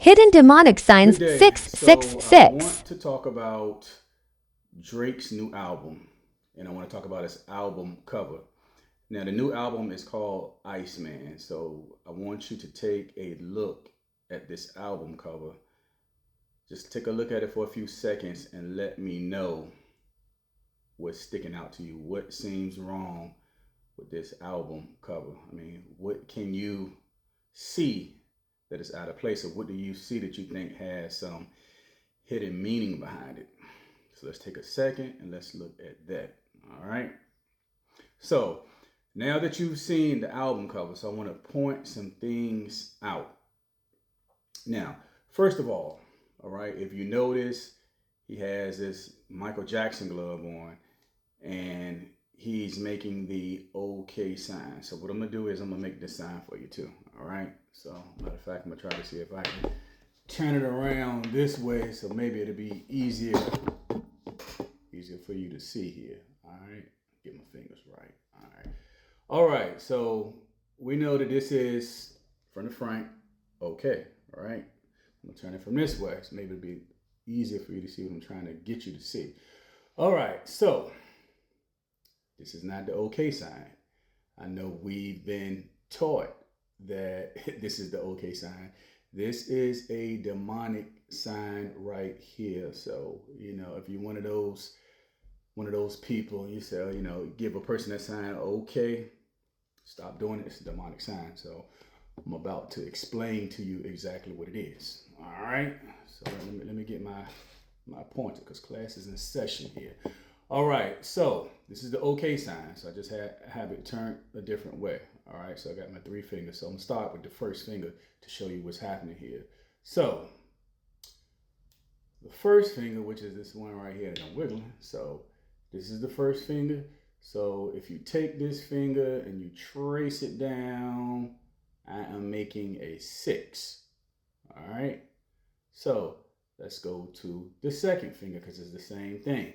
Hidden demonic signs Good day. So I 666. want to talk about Drake's new album, and I want to talk about his album cover. Now, the new album is called Iceman. So I want you to take a look at this album cover. Just take a look at it for a few seconds and let me know what's sticking out to you. What seems wrong with this album cover? I mean, what can you see that is out of place, or what do you see that you think has some hidden meaning behind it? So let's take a second and let's look at that. All right. So now that you've seen the album cover, so I want to point some things out. Now, first of all right, if you notice, he has this Michael Jackson glove on, and he's making the OK sign. So what I'm gonna do is I'm gonna make this sign for you too. All right. So matter of fact, I'm gonna try to see if I can turn it around this way, so maybe it'll be easier for you to see here. All right. Get my fingers right. All right. All right. So we know that this is from the front. Okay. All right. I'm gonna turn it from this way, so maybe it'll be easier for you to see what I'm trying to get you to see. All right. So this is not the OK sign. I know we've been taught that this is the OK sign. This is a demonic sign right here. So, if you're one of those people, you say, give a person that sign OK, stop doing it. It's a demonic sign. So I'm about to explain to you exactly what it is. All right. So let me get my pointer, because class is in session here. All right, so this is the OK sign. So I just have it turned a different way. All right, so I got my three fingers. So I'm gonna start with the first finger to show you what's happening here. So the first finger, which is this one right here that I'm wiggling. So this is the first finger. So if you take this finger and you trace it down, I am making a 6. All right, so let's go to the second finger, because it's the same thing.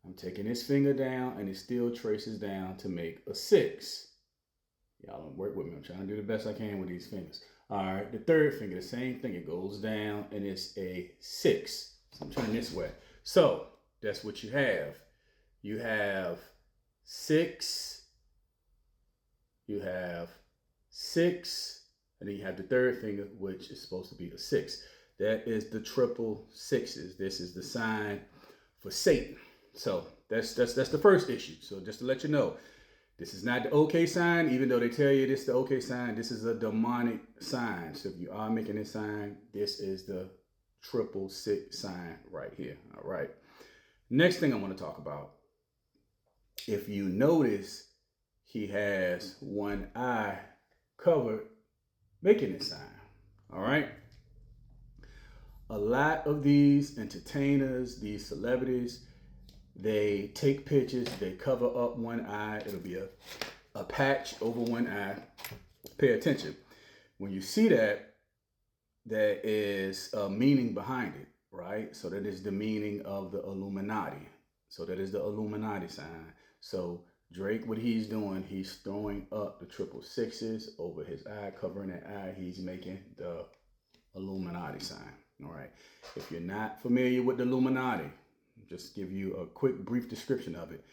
I'm taking this finger down and it still traces down to make a 6. Y'all don't work with me. I'm trying to do the best I can with these fingers. All right, the third finger, the same thing. It goes down and it's a 6. So I'm turning this way. So that's what you have. You have 6. You have 6. And then you have the third finger, which is supposed to be a 6. That is the triple sixes. This is the sign for Satan. So that's the first issue. So just to let you know, this is not the OK sign, even though they tell you this is the OK sign. This is a demonic sign. So if you are making this sign, this is the triple six sign right here. All right. Next thing I want to talk about. If you notice, he has one eye covered making this sign. All right. A lot of these entertainers, these celebrities, they take pictures, they cover up one eye. It'll be a patch over one eye. Pay attention. When you see that, there is a meaning behind it, right? So that is the meaning of the Illuminati. So that is the Illuminati sign. So Drake, what he's doing, he's throwing up the triple sixes over his eye, covering that eye. He's making the Illuminati sign. All right. If you're not familiar with the Illuminati, just give you a quick, brief description of it.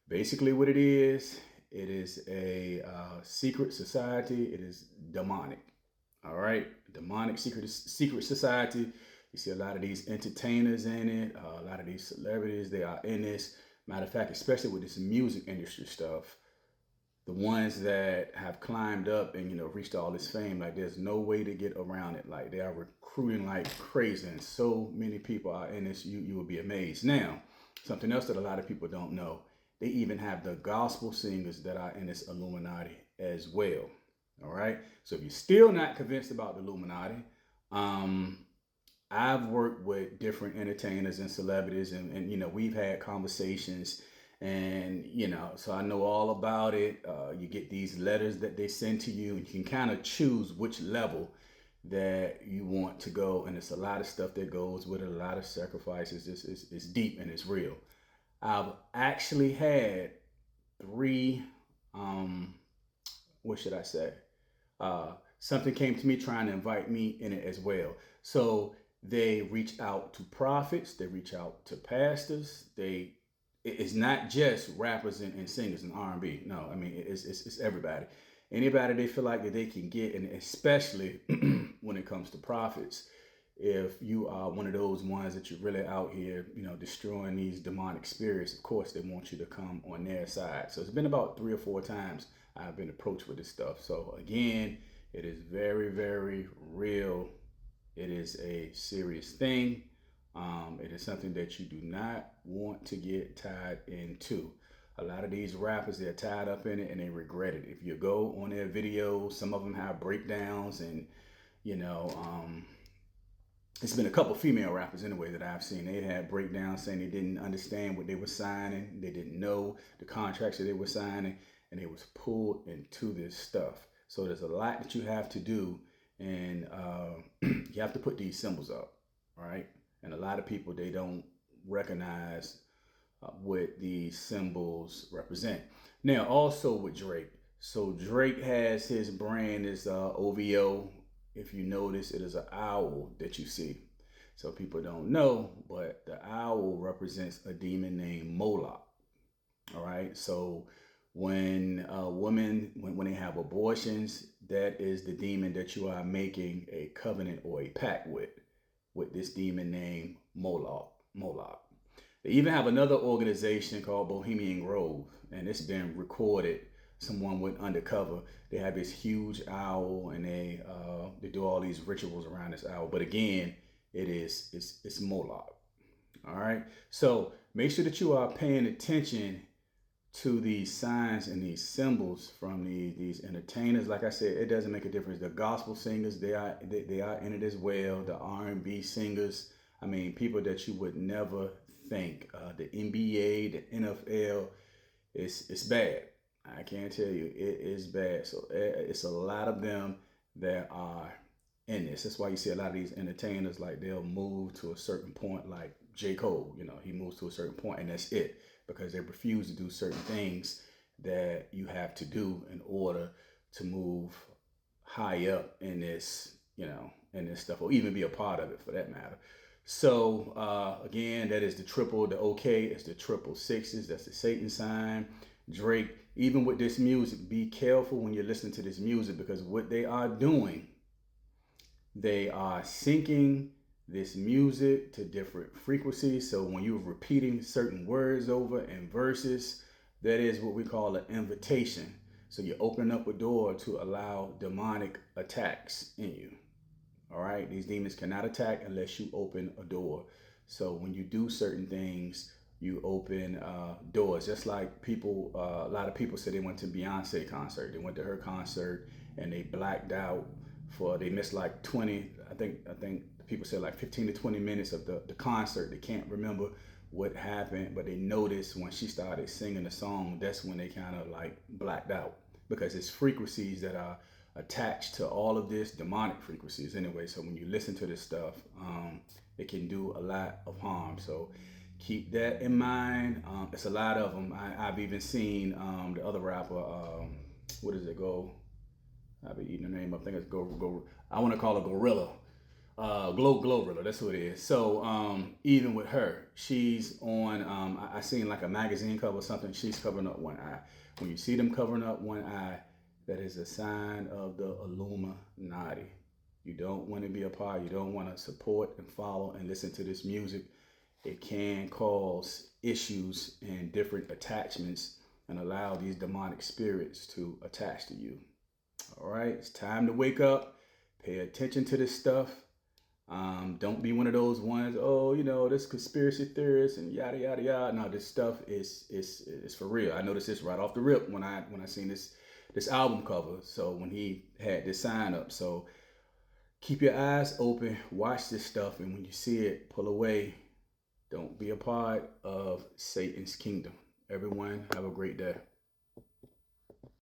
Basically, what it is a secret society. It is demonic. All right, demonic secret society. You see a lot of these entertainers in it. A lot of these celebrities, they are in this. Matter of fact, especially with this music industry stuff, the ones that have climbed up and reached all this fame, like there's no way to get around it. Like they are recruiting like crazy, and so many people are in this. You will be amazed. Now, something else that a lot of people don't know: they even have the gospel singers that are in this Illuminati as well. All right. So if you're still not convinced about the Illuminati, I've worked with different entertainers and celebrities, and we've had conversations, and so I know all about it. You get these letters that they send to you, and you can kind of choose which level that you want to go, and it's a lot of stuff that goes with it, a lot of sacrifices. It's deep and it's real. I've actually had three, what should I say? something came to me trying to invite me in it as well. So they reach out to prophets, they reach out to pastors. It's not just rappers and singers and R&B. No, I mean it's everybody. Anybody they feel like that they can get, and especially when it comes to prophets, if you are one of those ones that you're really out here, destroying these demonic spirits, of course they want you to come on their side. So it's been about 3 or 4 times I've been approached with this stuff. So again, it is very, very real. It is a serious thing. It is something that you do not want to get tied into. A lot of these rappers, they're tied up in it and they regret it. If you go on their videos, some of them have breakdowns, and it's been a couple female rappers anyway that I've seen. They had breakdowns saying they didn't understand what they were signing. They didn't know the contracts that they were signing, and they was pulled into this stuff. So there's a lot that you have to do, and you have to put these symbols up, right? And a lot of people, they don't recognize what these symbols represent. Now, also with Drake. So Drake has his brand is OVO. If you notice, it is an owl that you see. So people don't know, but the owl represents a demon named Moloch. All right. So when women, when they have abortions, that is the demon that you are making a covenant or a pact with this demon named Moloch. They even have another organization called Bohemian Grove, and it's been recorded. Someone went undercover. They have this huge owl, and they do all these rituals around this owl. But again, it's Moloch. All right. So make sure that you are paying attention to these signs and these symbols from these entertainers. Like I said, it doesn't make a difference. The gospel singers, they are in it as well. The R&B singers, I mean, people that you would never think. The NBA, the NFL, it's bad. I can't tell you, it is bad. So it's a lot of them that are in this. That's why you see a lot of these entertainers, like they'll move to a certain point, like J. Cole, he moves to a certain point and that's it, because they refuse to do certain things that you have to do in order to move high up in this, in this stuff, or even be a part of it for that matter. So again, that is the OK is the 666. That's the Satan sign. Drake, even with this music, be careful when you're listening to this music, because what they are doing, they are syncing this music to different frequencies. So when you're repeating certain words over in verses, that is what we call an invitation. So you open up a door to allow demonic attacks in you. All right, these demons cannot attack unless you open a door. So when you do certain things, you open doors. Just like people, a lot of people said they went to Beyonce concert. They went to her concert and they blacked out they missed like 20, I think people said like 15 to 20 minutes of the concert. They can't remember what happened, but they noticed when she started singing the song, that's when they kind of like blacked out, because it's frequencies that are attached to all of this, demonic frequencies anyway. So when you listen to this stuff, it can do a lot of harm. So keep that in mind. It's a lot of them. I've even seen the other rapper, what does it go? I'll be eating the name up. I think it's go. I want to call it Gorilla. Glorilla, that's who it is. So even with her, she's on, I seen like a magazine cover or something. She's covering up one eye. When you see them covering up one eye, that is a sign of the Illuminati. You don't want to be a part. You don't want to support and follow and listen to this music. It can cause issues and different attachments and allow these demonic spirits to attach to you. All right, it's time to wake up. Pay attention to this stuff. Don't be one of those ones, this conspiracy theorist and yada yada yada. No, this stuff is for real. I noticed this right off the rip when I seen this album cover. So when he had this sign up. So keep your eyes open, watch this stuff, and when you see it, pull away. Don't be a part of Satan's kingdom. Everyone, have a great day.